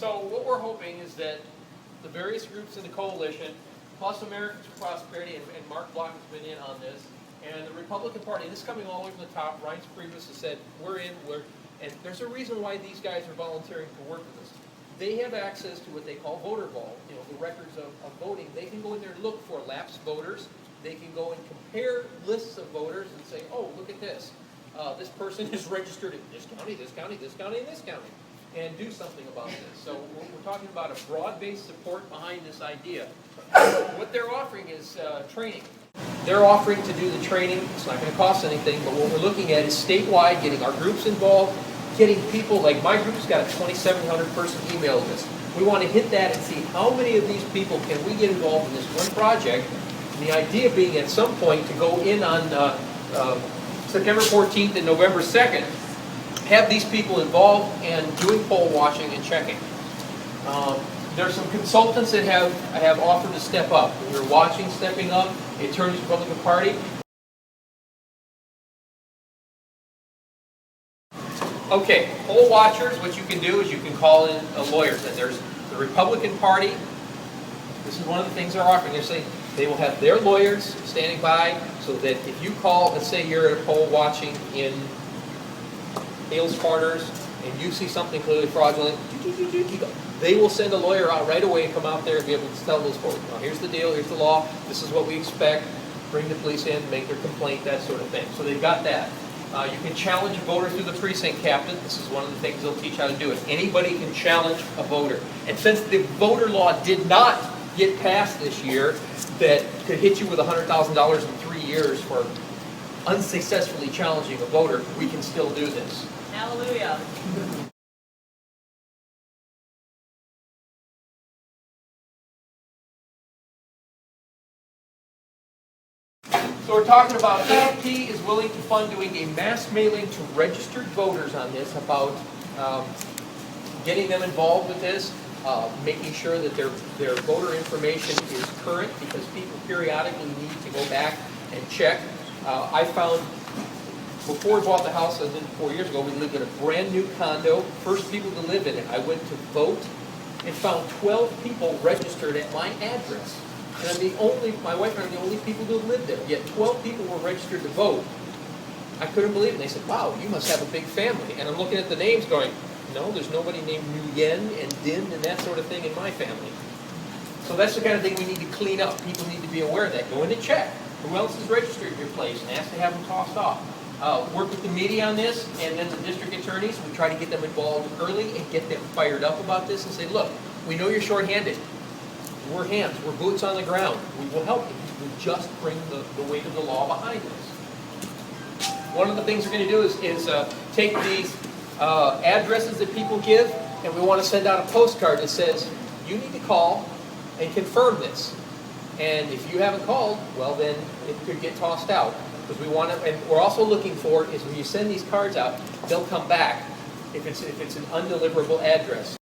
So what we're hoping is that the various groups in the coalition, plus Americans for Prosperity, and Mark Block has been in on this, and the Republican Party, this is coming all the way from the top. Reince Priebus has said, we're in, and there's a reason why these guys are volunteering to work with us. They have access to what they call voter vault, the records of voting. They can go in there and look for lapsed voters. They can go and compare lists of voters and say, oh, look at this. This person is registered in this county, this county, this county, and this county, and do something about this. So we're talking about a broad-based support behind this idea. What they're offering is training. They're offering to do the training. It's not going to cost anything, but what we're looking at is statewide, getting our groups involved, getting people, like my group's got a 2,700 person email list. We want to hit that and see how many of these people can we get involved in this one project. And the idea being at some point to go in on September 14th and November 2nd, have these people involved and doing poll watching and checking. There's some consultants that have offered to step up. We're watching stepping up. The Attorneys Republican Party. Okay, poll watchers, what you can do is you can call in lawyers. And there's the Republican Party. This is one of the things they're offering. They're saying they will have their lawyers standing by so that if you call, let's say you're at a poll watching in Hales Corners and you see something clearly fraudulent, they will send a lawyer out right away and come out there and be able to tell those folks, now here's the deal, here's the law, this is what we expect, bring the police in, make their complaint, that sort of thing. So they've got that. You can challenge a voter through the precinct captain. This is one of the things they'll teach how to do it. Anybody can challenge a voter. And since the voter law did not get passed this year that could hit you with $100,000 in 3 years for unsuccessfully challenging a voter, we can still do this. Hallelujah. So we're talking about AFP is willing to fund doing a mass mailing to registered voters on this about getting them involved with this, making sure that their voter information is current because people periodically need to go back and check. I found, before we bought the house I did 4 years ago, we lived in a brand new condo, first people to live in it. I went to vote and found 12 people registered at my address. And I'm my wife and I are the only people who lived there. Yet 12 people were registered to vote. I couldn't believe it. And they said, wow, you must have a big family. And I'm looking at the names going, no, there's nobody named Nguyen and Din and that sort of thing in my family. So that's the kind of thing we need to clean up. People need to be aware of that. Go in and check. Who else is registered at your place and ask to have them tossed off. Work with the media on this and then the district attorneys. We try to get them involved early and get them fired up about this and say, look, we know you're shorthanded. We're hands, we're boots on the ground. We will help you. We just bring the weight of the law behind this. One of the things we're going to do is take these addresses that people give, and we want to send out a postcard that says, you need to call and confirm this. And if you haven't called, well then it could get tossed out. Because we want to, and we're also looking for is when you send these cards out, they'll come back if it's an undeliverable address.